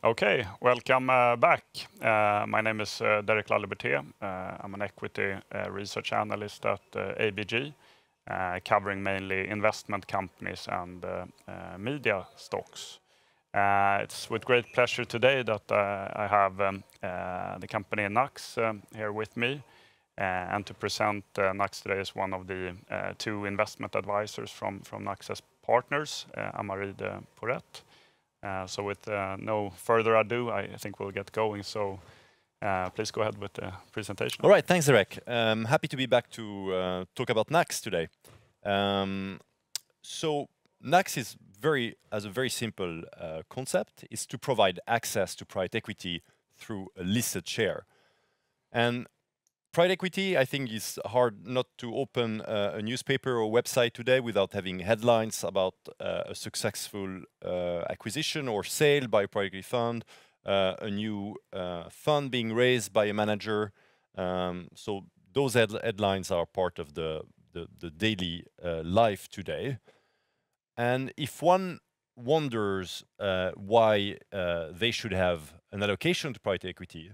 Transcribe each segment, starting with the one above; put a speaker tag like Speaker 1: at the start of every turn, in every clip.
Speaker 1: Okay, welcome back. My name is Derek Laliberte. I'm an equity research analyst at ABG, covering mainly investment companies and media stocks. It's with great pleasure today that I have the company NAXS here with me. And to present NAXS today is one of the two investment advisors from NAXS partners, Amaride Porret. So with no further ado, I think we'll get going. So please go ahead with the presentation.
Speaker 2: All right, thanks, Derek. Happy to be back to talk about NAXS today. So NAXS has a very simple concept. It's to provide access to private equity through a listed share. And private equity, I think, is hard not to open a newspaper or website today without having headlines about a successful acquisition or sale by a private equity fund, a new fund being raised by a manager. So those headlines are part of the daily life today. And if one wonders why they should have an allocation to private equity,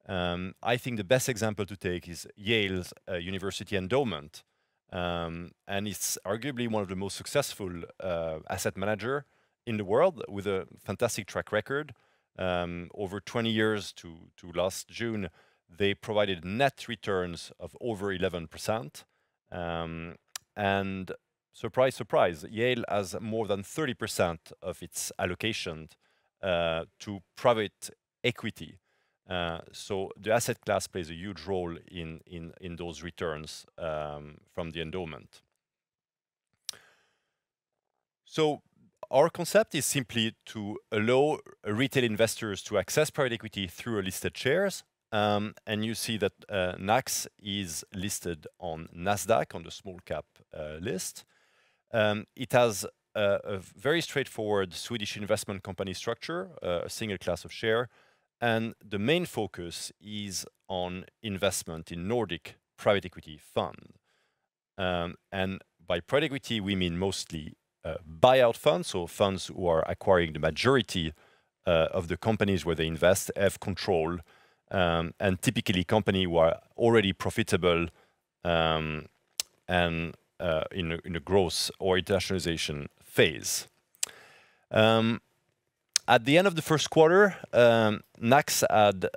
Speaker 2: I think the best example to take is Yale's University Endowment. And it's arguably one of the most successful asset manager in the world with a fantastic track record. Over 20 years to last June, they provided net returns of over 11%. And surprise, surprise, Yale has more than 30% of its allocation to private equity. So the asset class plays a huge role in those returns from the endowment. So our concept is simply to allow retail investors to access private equity through a listed shares. And you see that NAXS is listed on NASDAQ on the small cap list. It has a very straightforward Swedish investment company structure, a single class of share. And the main focus is on investment in Nordic private equity fund. And by private equity, we mean mostly buyout funds, so funds who are acquiring the majority of the companies where they invest, have control, and typically companies who are already profitable and in a growth or internationalization phase. At the end of the first quarter, NAXS had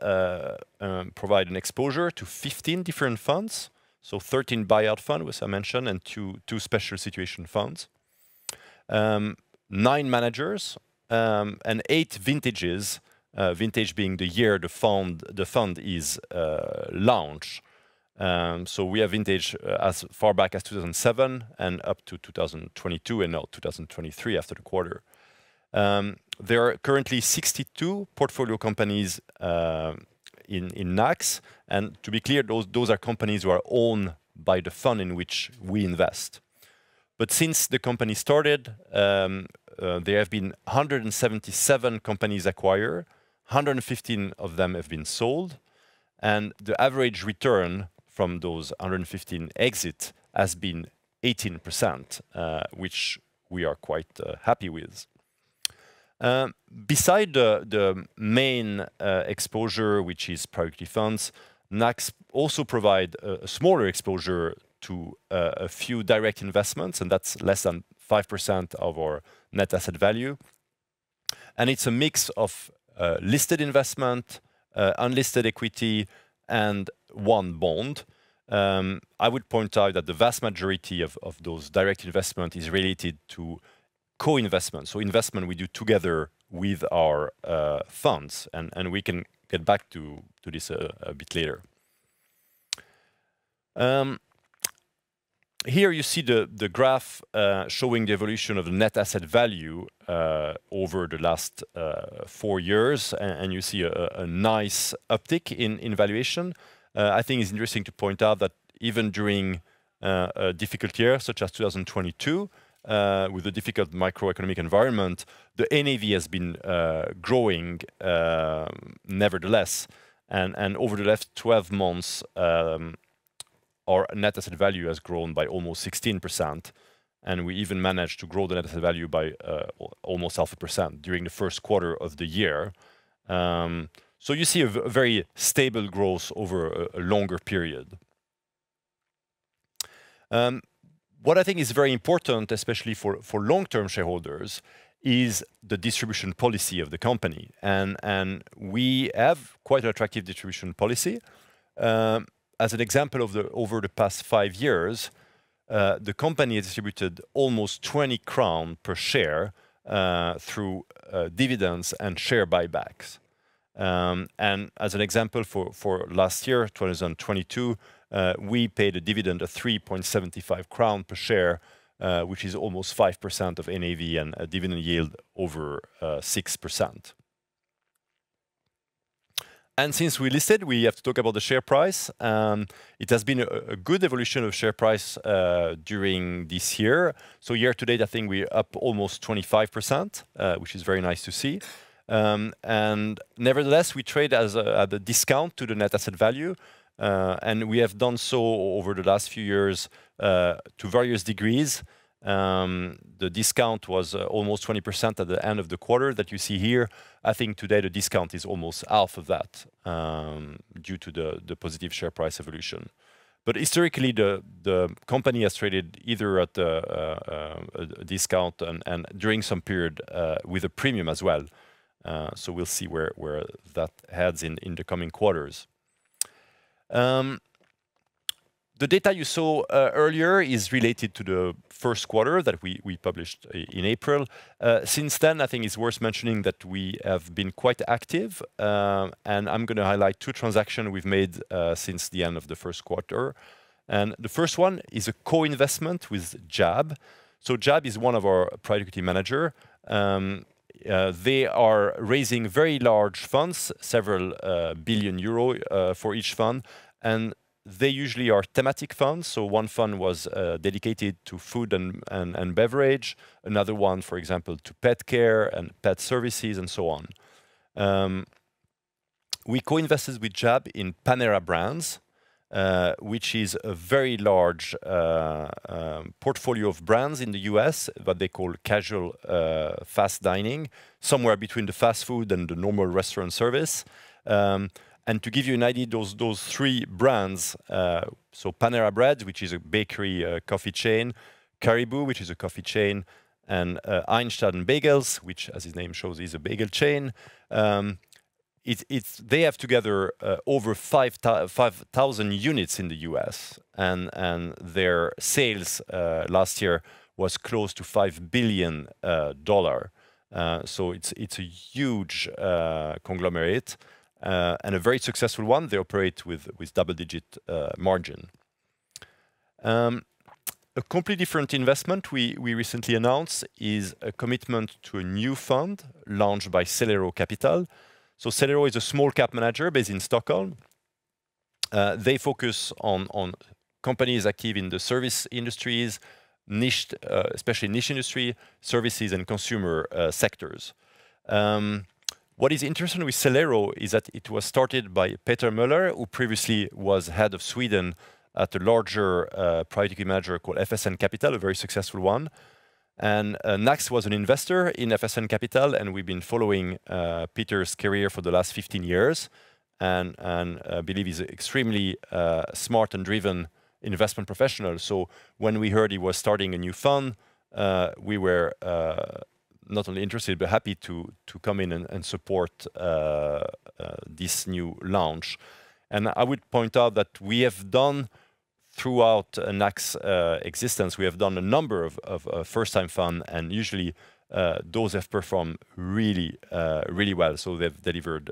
Speaker 2: provided an exposure to 15 different funds, so 13 buyout funds, as I mentioned, and two special situation funds, 9 managers, and 8 vintages, vintage being the year the fund is launched. So we have vintage as far back as 2007 and up to 2022 and now 2023 after the quarter. There are currently 62 portfolio companies in NAXS, and to be clear, those are companies who are owned by the fund in which we invest. But since the company started, there have been 177 companies acquired, 115 of them have been sold, and the average return from those 115 exits has been 18%, which we are quite happy with. Beside the main exposure, which is private equity funds, NAXS also provide a smaller exposure to a few direct investments, and that's less than 5% of our net asset value. And it's a mix of listed investment, unlisted equity, and one bond. I would point out that the vast majority of those direct investment is related to co-investment, so investment we do together with our funds, and we can get back to this a bit later. Here you see the graph showing the evolution of the net asset value over the last 4 years, and you see a nice uptick in valuation. I think it's interesting to point out that even during a difficult year such as 2022, with a difficult macroeconomic environment, the NAV has been growing nevertheless. And over the last 12 months, our net asset value has grown by almost 16%. And we even managed to grow the net asset value by almost 0.5% during the first quarter of the year. So you see a very stable growth over a longer period. What I think is very important, especially for long-term shareholders, is the distribution policy of the company. And we have quite an attractive distribution policy. As an example of over the past 5 years, the company has distributed almost 20 crown per share through dividends and share buybacks. And as an example, for last year, 2022, we paid a dividend of 3.75 crown per share, which is almost 5% of NAV and a dividend yield over 6%. And since we listed, we have to talk about the share price. It has been a good evolution of share price during this year. So year to date, I think we're up almost 25%, which is very nice to see. And nevertheless, we trade at a discount to the net asset value. And we have done so over the last few years to various degrees. The discount was almost 20% at the end of the quarter that you see here. I think today the discount is almost half of that due to the positive share price evolution. But historically, the company has traded either at a discount and during some period with a premium as well. So we'll see where that heads in the coming quarters. The data you saw earlier is related to the first quarter that we published in April. Since then, I think it's worth mentioning that we have been quite active, and I'm going to highlight 2 transactions we've made since the end of the first quarter. And the first one is a co-investment with JAB. So JAB is one of our private equity managers. They are raising very large funds, several billion euro for each fund, and they usually are thematic funds. So one fund was dedicated to food and beverage, another one, for example, to pet care and pet services, and so on. We co-invested with JAB in Panera Brands, which is a very large portfolio of brands in the US, what they call casual fast dining, somewhere between the fast food and the normal restaurant service. And to give you an idea, those 3 brands, so Panera Bread, which is a bakery coffee chain, Caribou, which is a coffee chain, and Einstein Bagels, which, as his name shows, is a bagel chain. They have together over 5,000 units in the US, and their sales last year was close to $5 billion. So it's a huge conglomerate. And a very successful one. They operate with double-digit margin. A completely different investment we recently announced is a commitment to a new fund launched by Celero Capital. So Celero is a small cap manager based in Stockholm. They focus on companies active in the service industries, niche, especially niche industry, services and consumer sectors. What is interesting with Celero is that it was started by Peter Möller, who previously was head of Sweden at a larger private equity manager called FSN Capital, a very successful one. And NAXS was an investor in FSN Capital, and we've been following Peter's career for the last 15 years, and believe he's an extremely smart and driven investment professional. So when we heard he was starting a new fund, we were not only interested, but happy to come in and support this new launch. And I would point out that we have done, throughout NAXS existence, we have done a number of first-time funds, and usually those have performed really well. So they've delivered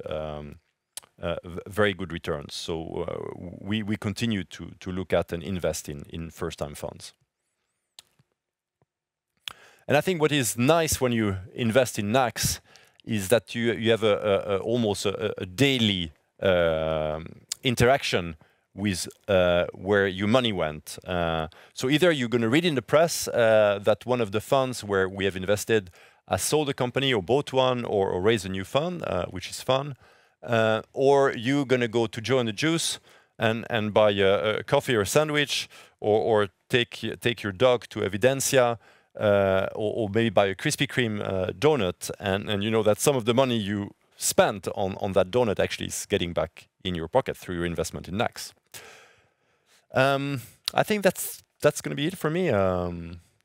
Speaker 2: very good returns. So we continue to look at and invest in first-time funds. And I think what is nice when you invest in NAXS is that you have almost a daily interaction with where your money went. So either you're going to read in the press that one of the funds where we have invested has sold a company or bought one or raised a new fund, which is fun, or you're going to go to Joe and the Juice and buy a coffee or a sandwich, or take your dog to Evidencia, or maybe buy a Krispy Kreme donut, and you know that some of the money you spent on that donut actually is getting back in your pocket through your investment in NAXS. I think that's going to be it for me,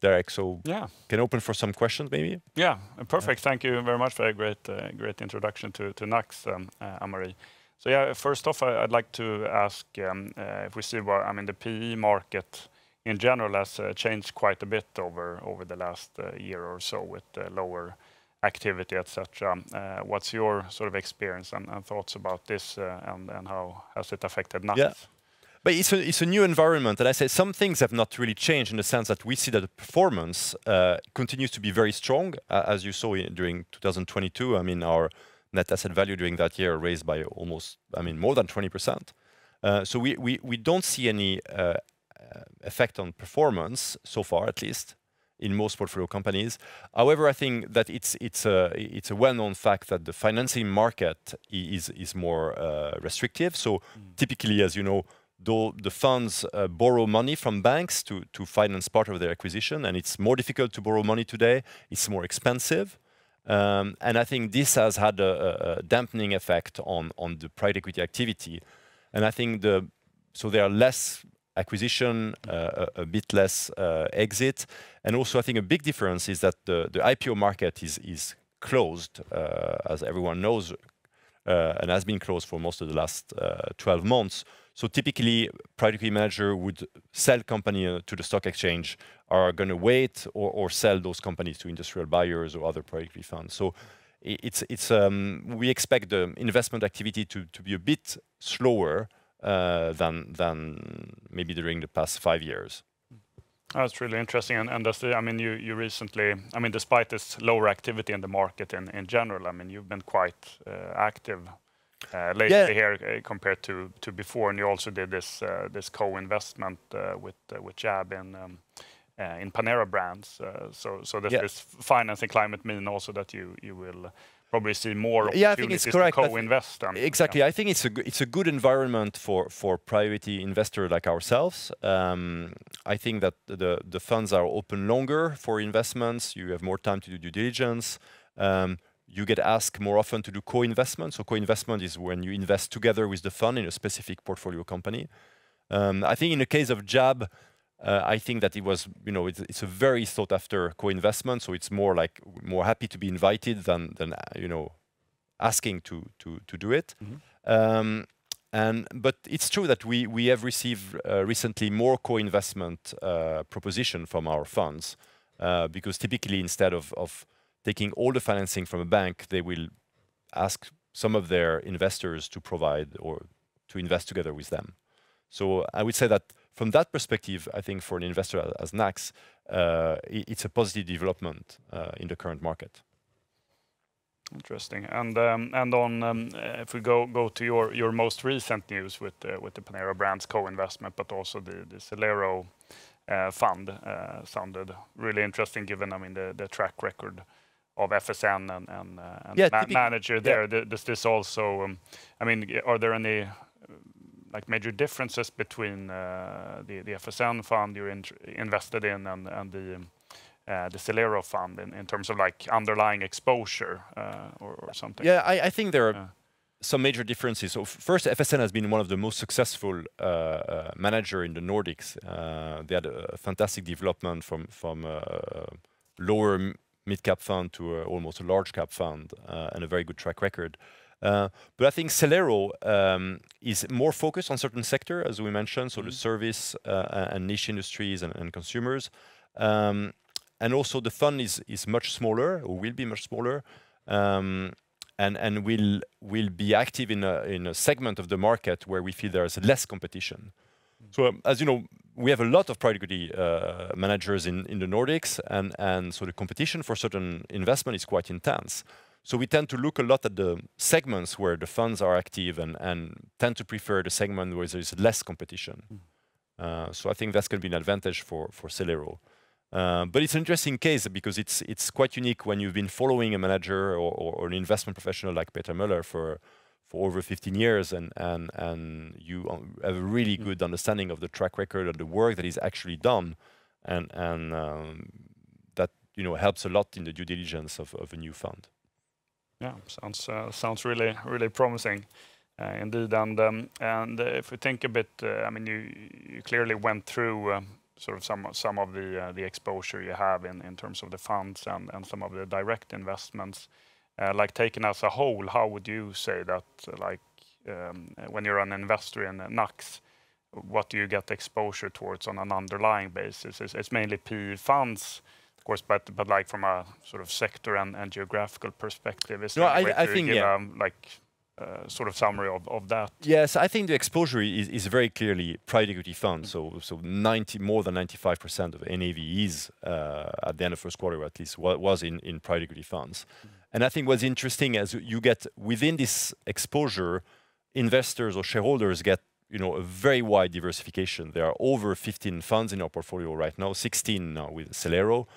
Speaker 2: Derek. So can open for some questions, maybe.
Speaker 1: Yeah, perfect. Thank you very much for a great introduction to NAXS, Anne-Marie. So yeah, first off, I'd like to ask if we see what the PE market in general has changed quite a bit over the last year or so with lower activity, etc. What's your sort of experience and thoughts about this, and how has it affected NAXS?
Speaker 2: Yeah. But it's a new environment, and I say some things have not really changed in the sense that we see that the performance continues to be very strong, as you saw during 2022. I mean, our net asset value during that year raised by almost, more than 20%. So we don't see any effect on performance so far, at least in most portfolio companies. However, I think that it's a well-known fact that the financing market is more restrictive. So typically, as you know, though the funds borrow money from banks to finance part of their acquisition, and it's more difficult to borrow money today. It's more expensive. And I think this has had a dampening effect on the private equity activity. And I think so there are less acquisition, a bit less exit. And also I think a big difference is that the IPO market is closed, as everyone knows, and has been closed for most of the last 12 months. So typically, private equity manager would sell company to the stock exchange, are going to wait or sell those companies to industrial buyers or other private equity funds. So we expect the investment activity to be a bit slower than maybe during the past 5 years.
Speaker 1: That's really interesting. And you recently, despite this lower activity in the market in general, you've been quite active lately here compared to before, and you also did this co-investment with JAB in Panera Brands. So does this financing climate mean also that you will probably see more opportunities to co-invest?
Speaker 2: Exactly. I think it's a good environment for private investor like ourselves. I think that the funds are open longer for investments. You have more time to do due diligence. You get asked more often to do co-investment. So co-investment is when you invest together with the fund in a specific portfolio company. I think in the case of JAB, I think that it was, it's a very sought after co-investment. So it's more happy to be invited than asking to do it. But it's true that we have received recently more co-investment proposition from our funds, because typically instead of taking all the financing from a bank, they will ask some of their investors to provide or to invest together with them. So I would say that from that perspective, I think for an investor as NAXS, it's a positive development in the current market.
Speaker 1: Interesting. And on if we go to your most recent news with the Panera Brands co-investment, but also the Celero fund sounded really interesting, given the track record of FSN and manager there. Does this also? Are there any major differences between the FSN fund you're invested in and the Celero fund in terms of underlying exposure or something?
Speaker 2: Yeah, I think there are some major differences. So first, FSN has been one of the most successful manager in the Nordics. They had a fantastic development from lower mid-cap fund to almost a large cap fund, and a very good track record. But I think Celero is more focused on certain sector, as we mentioned, so the service and niche industries and consumers. And also the fund is much smaller, or will be much smaller, and will be active in a segment of the market where we feel there is less competition. So as you know, we have a lot of private equity managers in the Nordics, and so the competition for certain investment is quite intense. So we tend to look a lot at the segments where the funds are active and tend to prefer the segment where there is less competition. So I think that's going to be an advantage for Celero. But it's an interesting case because it's quite unique when you've been following a manager or an investment professional like Peter Möller for over 15 years, and you have a really good understanding of the track record of the work that is actually done, and that helps a lot in the due diligence of a new fund.
Speaker 1: Yeah, sounds really promising, indeed. And if we think a bit, I mean, you clearly went through sort of some of the exposure you have in terms of the funds and some of the direct investments. Like taken as a whole, how would you say that, like, when you're an investor in NAXS, what do you get exposure towards on an underlying basis? It's mainly PE funds, of course, but like from a sort of sector and geographical perspective, is there any way to give like sort of summary of that?
Speaker 2: Yes, I think the exposure is very clearly private equity funds. So more than 95% of NAV is at the end of first quarter, or at least was in private equity funds. And I think what's interesting is you get within this exposure, investors or shareholders get a very wide diversification. There are over 15 funds in our portfolio right now, 16 now with Celero.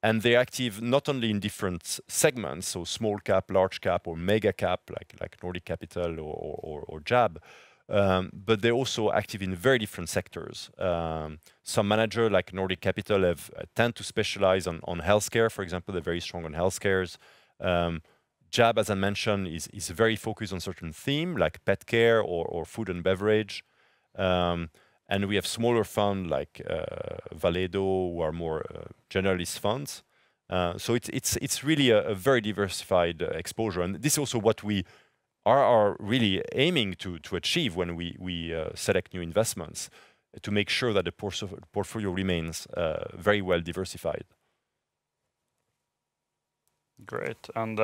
Speaker 2: And they're active not only in different segments, so small cap, large cap, or mega cap, like Nordic Capital or JAB, but they're also active in very different sectors. Some manager like Nordic Capital tend to specialize on healthcare, for example. They're very strong on healthcares. JAB, as I mentioned, is very focused on certain theme like pet care or food and beverage. And we have smaller funds like Valedo, who are more generalist funds. So it's really a very diversified exposure. And this is also what we are really aiming to achieve when we select new investments, to make sure that the portfolio remains very well diversified.
Speaker 1: Great, and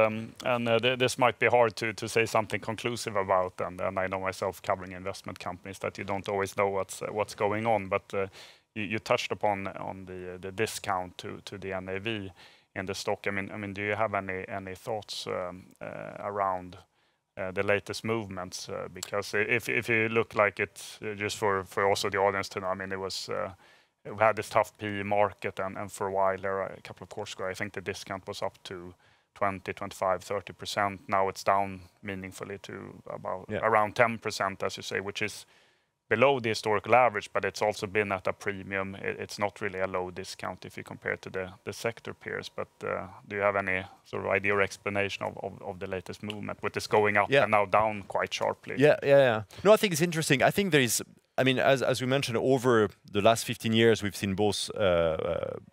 Speaker 1: this might be hard to say something conclusive about, and I know myself covering investment companies that you don't always know what's going on. But you touched upon the discount to the NAV in the stock. I mean, do you have any thoughts around the latest movements? Because if you look like it, just for also the audience to know, I mean, it was. We had this tough PE market, and for a while there, a couple of quarters ago, I think the discount was up to 20, 25, 30%. Now it's down meaningfully to about around 10%, as you say, which is below the historical average, but it's also been at a premium. It's not really a low discount if you compare to the sector peers. But do you have any sort of idea or explanation of the latest movement with this going up and now down quite sharply?
Speaker 2: Yeah. No, I think it's interesting. I think there is. I mean, as we mentioned, over the last 15 years, we've seen both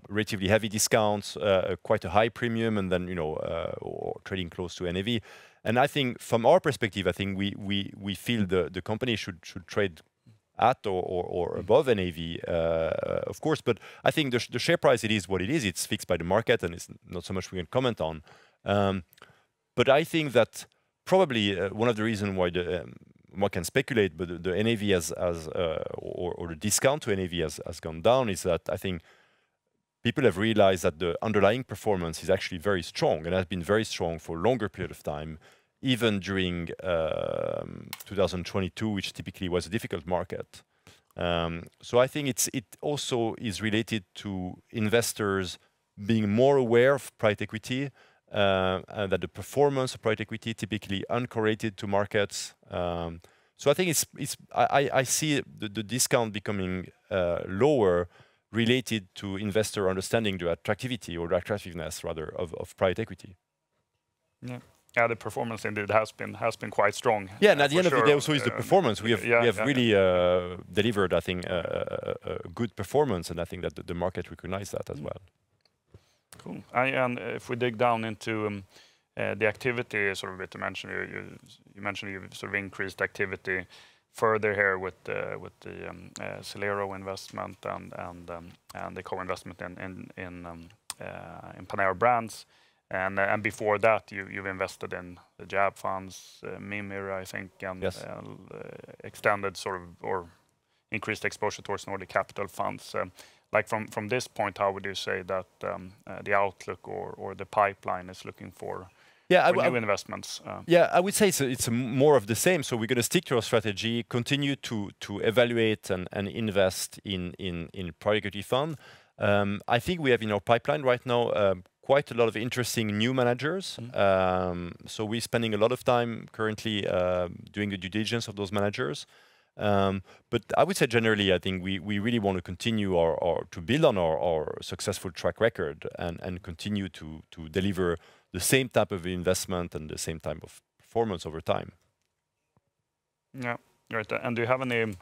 Speaker 2: relatively heavy discounts, quite a high premium, and then or trading close to NAV. And I think, from our perspective, I think we feel the company should trade at or above NAV, of course. But I think the share price, it is what it is. It's fixed by the market, and it's not so much we can comment on. But I think that probably one of the reasons why one can speculate, but the NAV or the discount to NAV has gone down, is that I think people have realized that the underlying performance is actually very strong and has been very strong for a longer period of time, even during 2022, which typically was a difficult market. So I think it also is related to investors being more aware of private equity, and that the performance of private equity typically uncorrelated to markets. So I think I see the discount becoming lower, related to investor understanding the attractivity or the attractiveness rather of private equity.
Speaker 1: Yeah, the performance indeed has been quite strong.
Speaker 2: Yeah, and at the end of the day, also is the performance. We have really delivered, I think, a good performance, and I think that the market recognizes that as well.
Speaker 1: Cool. And if we dig down into the activity, sort of bit to mention, you mentioned you've sort of increased activity further here with the Celero investment and the co-investment in Panera Brands, and before that you've invested in the JAB funds, Mimir, I think, and extended sort of or increased exposure towards Nordic Capital funds. Like from this point, how would you say that the outlook or the pipeline is looking for new investments?
Speaker 2: Yeah, I would say it's more of the same. So we're going to stick to our strategy, continue to evaluate and invest in private equity fund. I think we have in our pipeline right now quite a lot of interesting new managers. So we're spending a lot of time currently doing the due diligence of those managers. But I would say generally, I think we really want to continue to build on our successful track record and continue to deliver the same type of investment and the same type of performance over time.
Speaker 1: Yeah, right. And do you have any,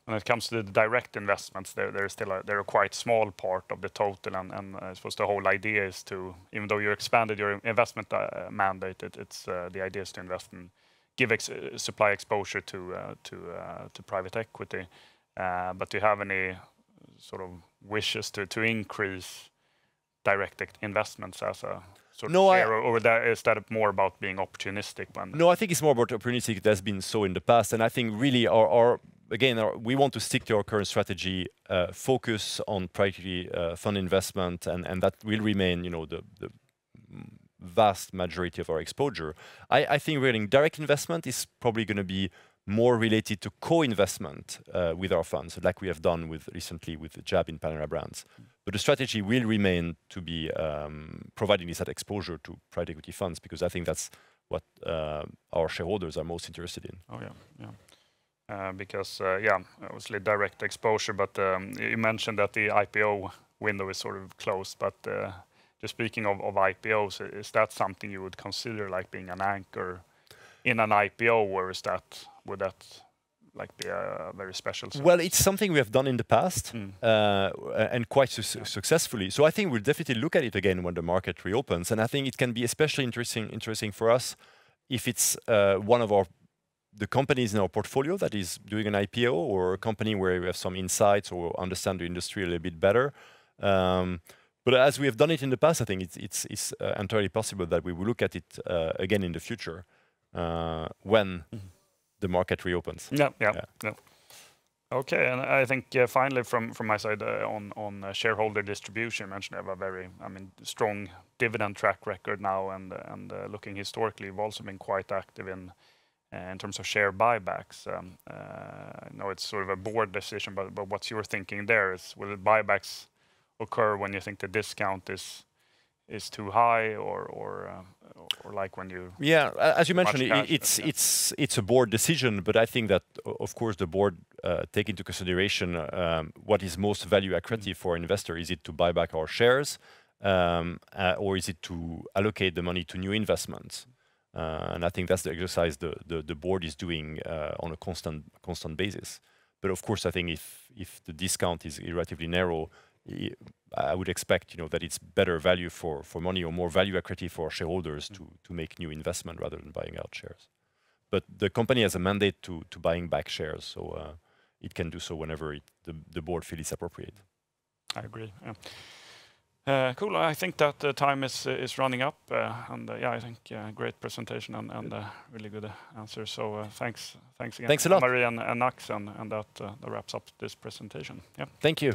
Speaker 1: when it comes to the direct investments, they're a quite small part of the total, and I suppose the whole idea is to, even though you expanded your investment mandate, it's the idea is to invest in, give supply exposure to private equity. But do you have any sort of wishes to increase direct investments as a sort of share, or is that more about being opportunistic?
Speaker 2: No, I think it's more about opportunistic. It has been so in the past, and I think really we want to stick to our current strategy, focus on priority fund investment, and that will remain, the vast majority of our exposure. I think regarding direct investment is probably going to be more related to co-investment with our funds, like we have done recently with the JAB in Panera Brands. But the strategy will remain to be providing this exposure to private equity funds, because I think that's what our shareholders are most interested in.
Speaker 1: Oh yeah. Because obviously direct exposure, but you mentioned that the IPO window is sort of closed, but just speaking of IPOs, is that something you would consider like being an anchor in an IPO, or would that like be a very special service?
Speaker 2: Well, it's something we have done in the past and quite successfully. So I think we'll definitely look at it again when the market reopens, and I think it can be especially interesting for us if it's one of the companies in our portfolio that is doing an IPO, or a company where we have some insights or understand the industry a little bit better. But as we have done it in the past, I think it's entirely possible that we will look at it again in the future when the market reopens.
Speaker 1: Yeah. Okay, and I think finally from my side on shareholder distribution, you mentioned you have a very, strong dividend track record now, and looking historically, you've also been quite active in terms of share buybacks. I know it's sort of a board decision, but what's your thinking there? Will the buybacks occur when you think the discount is too high, or like when you...
Speaker 2: Yeah, as you mentioned, it's a board decision, but I think that, of course, the board take into consideration what is most value accretive for an investor. Is it to buy back our shares, or is it to allocate the money to new investments? And I think that's the exercise the board is doing on a constant basis. But of course, I think if the discount is relatively narrow, I would expect that it's better value for money, or more value accretive for shareholders to make new investment rather than buying out shares. But the company has a mandate to buying back shares, so it can do so whenever the board feels appropriate.
Speaker 1: I agree. Yeah. Cool. I think that the time is running up, and I think great presentation and really good answer. So thanks again.
Speaker 2: Thanks a lot,
Speaker 1: Marie and NAXS, and that wraps up this presentation. Yeah.
Speaker 2: Thank you.